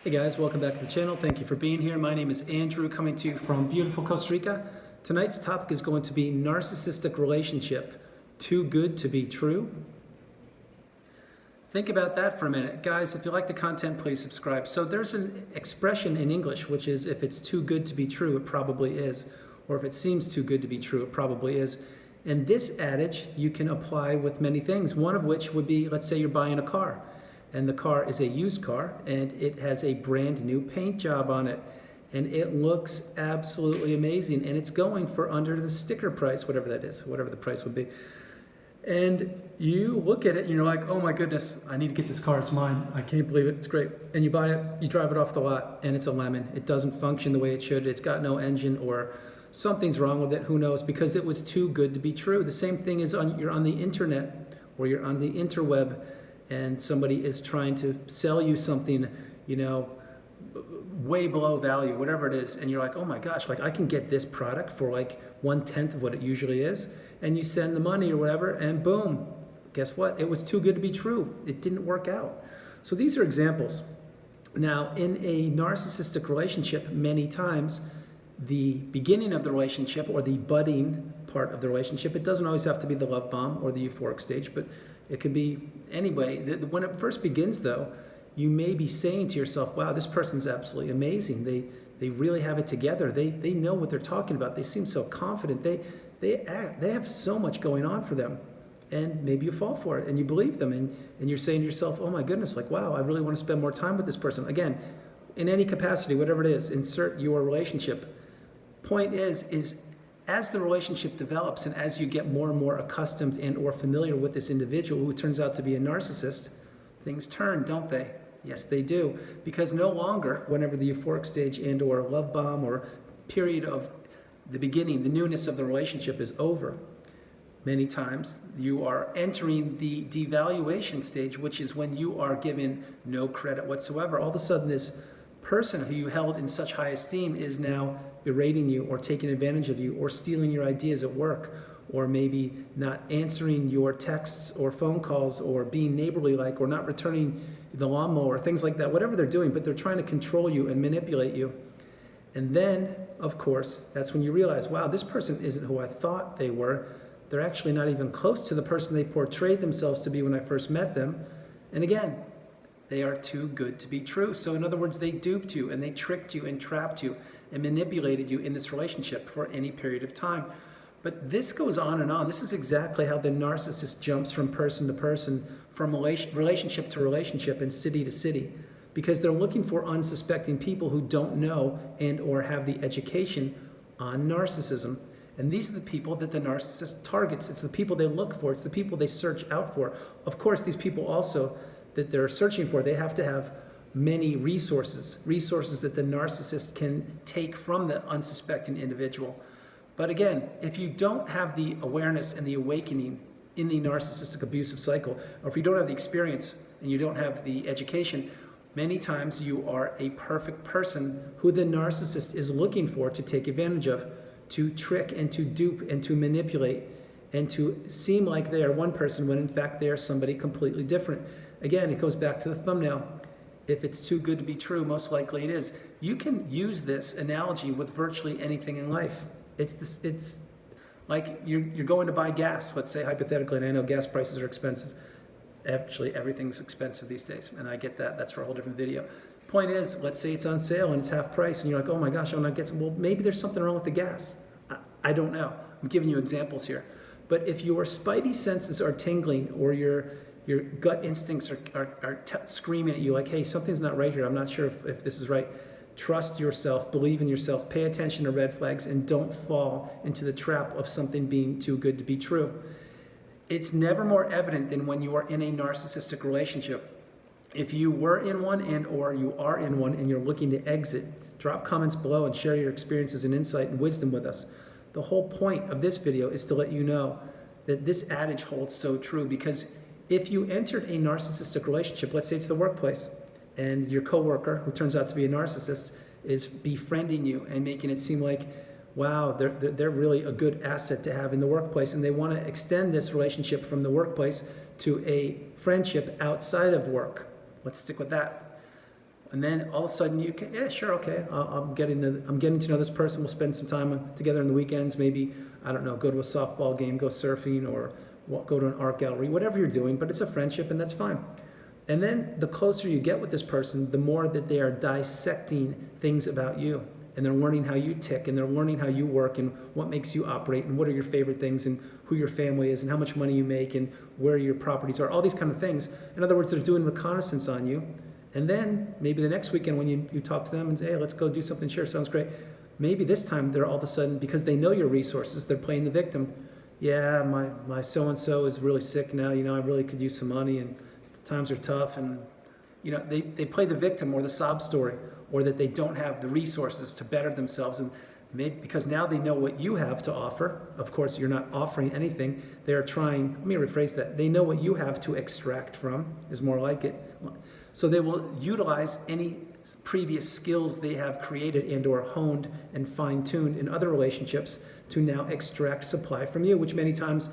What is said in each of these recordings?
Hey guys, welcome back to the channel. Thank you for being here. My name is Andrew, coming to you from beautiful Costa Rica. Tonight's topic is going to be narcissistic relationship. Too good to be true? Think about that for a minute. Guys, if you like the content, please subscribe. So there's an expression in English, which is if it's too good to be true, it probably is. Or if it seems too good to be true, it probably is. And this adage you can apply with many things. One of which would be, let's say you're buying a car. And the car is a used car, and it has a brand new paint job on it. And it looks absolutely amazing. And it's going for under the sticker price, whatever that is, whatever the price would be. And you look at it and you're like, oh my goodness, I need to get this car, it's mine. I can't believe it, it's great. And you buy it, you drive it off the lot, and it's a lemon. It doesn't function the way it should. It's got no engine, or something's wrong with it, who knows, because it was too good to be true. The same thing is you're on the internet, or you're on the interweb, and somebody is trying to sell you something, you know, way below value, whatever it is, and you're like, oh my gosh, like I can get this product for like 1/10 of what it usually is, and you send the money or whatever, and boom, guess what? It was too good to be true. It didn't work out. So these are examples. Now, in a narcissistic relationship, many times, the beginning of the relationship, or the budding part of the relationship, it doesn't always have to be the love bomb or the euphoric stage, but it could be anyway. When it first begins, though, you may be saying to yourself, wow, this person's absolutely amazing. They really have it together. They know what they're talking about. They seem so confident. They have so much going on for them. And maybe you fall for it and you believe them, and you're saying to yourself, oh my goodness, like, wow, I really want to spend more time with this person. Again, in any capacity, whatever it is, insert your relationship. Point is as the relationship develops and as you get more and more accustomed and or familiar with this individual who turns out to be a narcissist, things turn, don't they? Yes, they do. Because no longer, whenever the euphoric stage and or love bomb or period of the beginning, the newness of the relationship is over, many times you are entering the devaluation stage, which is when you are given no credit whatsoever. All of a sudden, this person who you held in such high esteem is now berating you, or taking advantage of you, or stealing your ideas at work, or maybe not answering your texts or phone calls, or being neighborly like, or not returning the lawnmower, things like that, whatever they're doing, but they're trying to control you and manipulate you. And then, of course, that's when you realize, wow, this person isn't who I thought they were. They're actually not even close to the person they portrayed themselves to be when I first met them. And again, they are too good to be true. So in other words, they duped you, and they tricked you and trapped you and manipulated you in this relationship for any period of time. But this goes on and on. This is exactly how the narcissist jumps from person to person, from relationship to relationship, and city to city, because they're looking for unsuspecting people who don't know and or have the education on narcissism. And these are the people that the narcissist targets. It's the people they look for. It's the people they search out for. Of course, these people also that they're searching for, they have to have many resources that the narcissist can take from the unsuspecting individual. But again, if you don't have the awareness and the awakening in the narcissistic abusive cycle, or if you don't have the experience and you don't have the education, many times you are a perfect person who the narcissist is looking for to take advantage of, to trick and to dupe and to manipulate, and to seem like they are one person when in fact they are somebody completely different. Again, it goes back to the thumbnail. If it's too good to be true, most likely it is. You can use this analogy with virtually anything in life. It's like you're going to buy gas, let's say hypothetically, and I know gas prices are expensive. Actually, everything's expensive these days, and I get that. That's for a whole different video. Point is, let's say it's on sale and it's half price, and you're like, oh my gosh, I want to get some. Well, maybe there's something wrong with the gas. I don't know. I'm giving you examples here. But if your spidey senses are tingling, or your gut instincts are screaming at you like, hey, something's not right here, I'm not sure if this is right, trust yourself, believe in yourself, pay attention to red flags, and don't fall into the trap of something being too good to be true. It's never more evident than when you are in a narcissistic relationship. If you were in one and or you are in one and you're looking to exit, drop comments below and share your experiences and insight and wisdom with us. The whole point of this video is to let you know that this adage holds so true, because if you entered a narcissistic relationship, let's say it's the workplace, and your coworker, who turns out to be a narcissist, is befriending you and making it seem like, wow, they're really a good asset to have in the workplace, and they want to extend this relationship from the workplace to a friendship outside of work. Let's stick with that. And then all of a sudden you can, yeah, sure, okay, I'm getting to know this person. We'll spend some time together on the weekends. Maybe, I don't know, go to a softball game, go surfing, or go to an art gallery, whatever you're doing, but it's a friendship and that's fine. And then the closer you get with this person, the more that they are dissecting things about you. And they're learning how you tick, and they're learning how you work, and what makes you operate, and what are your favorite things, and who your family is, and how much money you make, and where your properties are, all these kind of things. In other words, they're doing reconnaissance on you. And then maybe the next weekend when you talk to them and say, hey, let's go do something, sure, sounds great. Maybe this time they're all of a sudden, because they know your resources, they're playing the victim. Yeah, my so-and-so is really sick now, I really could use some money, and times are tough, and they play the victim or the sob story, or that they don't have the resources to better themselves. And maybe because now they know what you have to offer. Of course, you're not offering anything. They're trying, let me rephrase that. They know what you have to extract from, is more like it. So they will utilize any previous skills they have created and or honed and fine-tuned in other relationships to now extract supply from you, which many times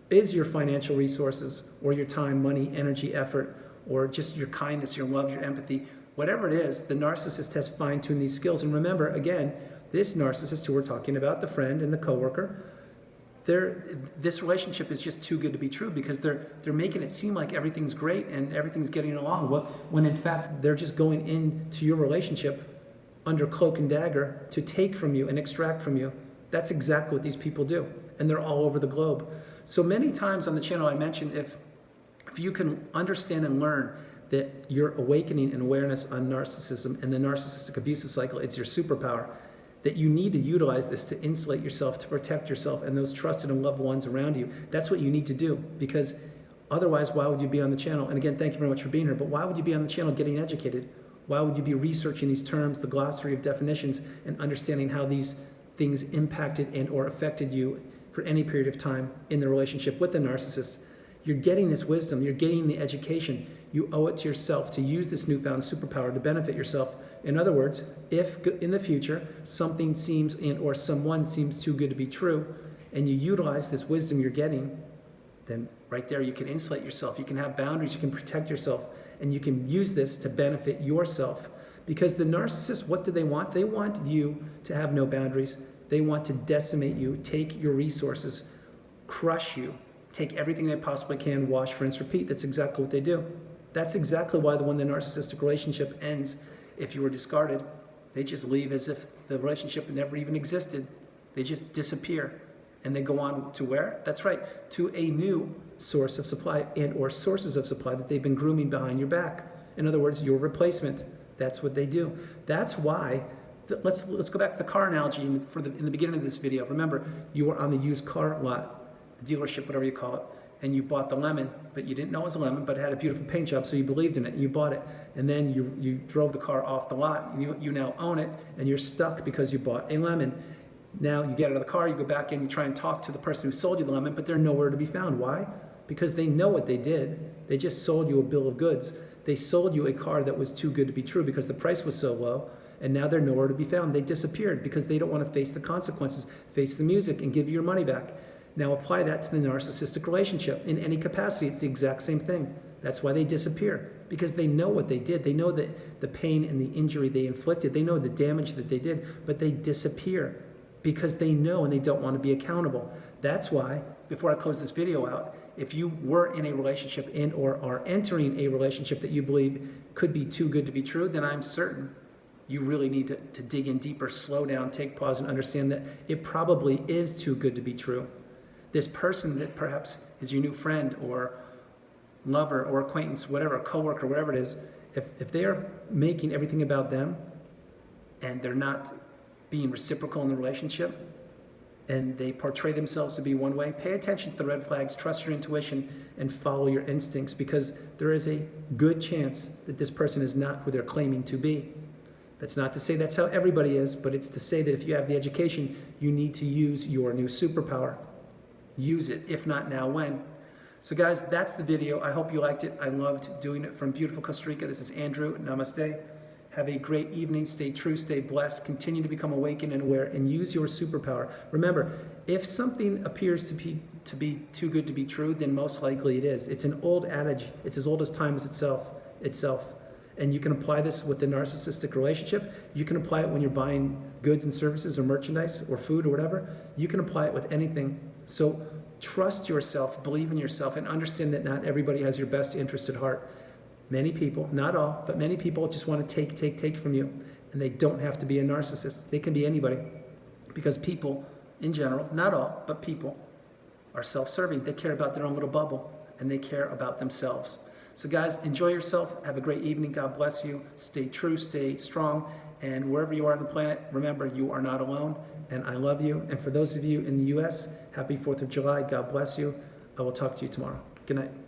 is your financial resources, or your time, money, energy, effort, or just your kindness, your love, your empathy. Whatever it is, the narcissist has fine-tuned these skills. And remember, again, this narcissist who we're talking about, the friend and the coworker, this relationship is just too good to be true, because they're making it seem like everything's great and everything's getting along. Well, when in fact they're just going into your relationship under cloak and dagger to take from you and extract from you. That's exactly what these people do, and they're all over the globe. So many times on the channel I mentioned, if you can understand and learn that you're awakening an awareness on narcissism and the narcissistic abusive cycle, it's your superpower, that you need to utilize this to insulate yourself, to protect yourself and those trusted and loved ones around you. That's what you need to do, because otherwise, why would you be on the channel? And again, thank you very much for being here, but why would you be on the channel getting educated? Why would you be researching these terms, the glossary of definitions, and understanding how these things impacted and or affected you for any period of time in the relationship with the narcissist? You're getting this wisdom, you're getting the education. You owe it to yourself to use this newfound superpower to benefit yourself. In other words, if in the future something seems or someone seems too good to be true, and you utilize this wisdom you're getting, then right there you can insulate yourself, you can have boundaries, you can protect yourself, and you can use this to benefit yourself. Because the narcissist, what do they want? They want you to have no boundaries. They want to decimate you, take your resources, crush you, take everything they possibly can, wash, rinse, repeat. That's exactly what they do. That's exactly why when the narcissistic relationship ends, if you were discarded, they just leave as if the relationship never even existed. They just disappear. And they go on to where? That's right, to a new source of supply and or sources of supply that they've been grooming behind your back. In other words, your replacement. That's what they do. That's why, let's go back to the car analogy in the beginning of this video. Remember, you were on the used car lot, the dealership, whatever you call it, and you bought the lemon, but you didn't know it was a lemon, but it had a beautiful paint job, so you believed in it, and you bought it. And then you drove the car off the lot, and you now own it, and you're stuck because you bought a lemon. Now you get out of the car, you go back in, you try and talk to the person who sold you the lemon, but they're nowhere to be found. Why? Because they know what they did. They just sold you a bill of goods. They sold you a car that was too good to be true because the price was so low, and now they're nowhere to be found. They disappeared because they don't want to face the consequences, face the music, and give you your money back. Now apply that to the narcissistic relationship. In any capacity, it's the exact same thing. That's why they disappear, because they know what they did. They know that the pain and the injury they inflicted. They know the damage that they did, but they disappear because they know and they don't want to be accountable. That's why, before I close this video out, if you were in a relationship and or are entering a relationship that you believe could be too good to be true, then I'm certain you really need to dig in deeper, slow down, take pause, and understand that it probably is too good to be true. This person that perhaps is your new friend or lover or acquaintance, whatever, coworker, whatever it is, if they are making everything about them and they're not being reciprocal in the relationship and they portray themselves to be one way, pay attention to the red flags, trust your intuition, and follow your instincts, because there is a good chance that this person is not who they're claiming to be. That's not to say that's how everybody is, but it's to say that if you have the education, you need to use your new superpower. Use it. If not now, when? So guys, that's the video. I hope you liked it. I loved doing it from beautiful Costa Rica. This is Andrew. Namaste. Have a great evening. Stay true, stay blessed. Continue to become awakened and aware, and use your superpower. Remember, if something appears to be too good to be true, then most likely it is. It's an old adage. It's as old as time as itself. And you can apply this with the narcissistic relationship. You can apply it when you're buying goods and services or merchandise or food or whatever. You can apply it with anything. So trust yourself, believe in yourself, and understand that not everybody has your best interest at heart. Many people, not all, but many people just want to take from you. And they don't have to be a narcissist. They can be anybody. Because people, in general, not all, but people, are self-serving. They care about their own little bubble, and they care about themselves. So guys, enjoy yourself. Have a great evening. God bless you. Stay true, stay strong. And wherever you are on the planet, remember, you are not alone. And I love you. And for those of you in the U.S., happy 4th of July. God bless you. I will talk to you tomorrow. Good night.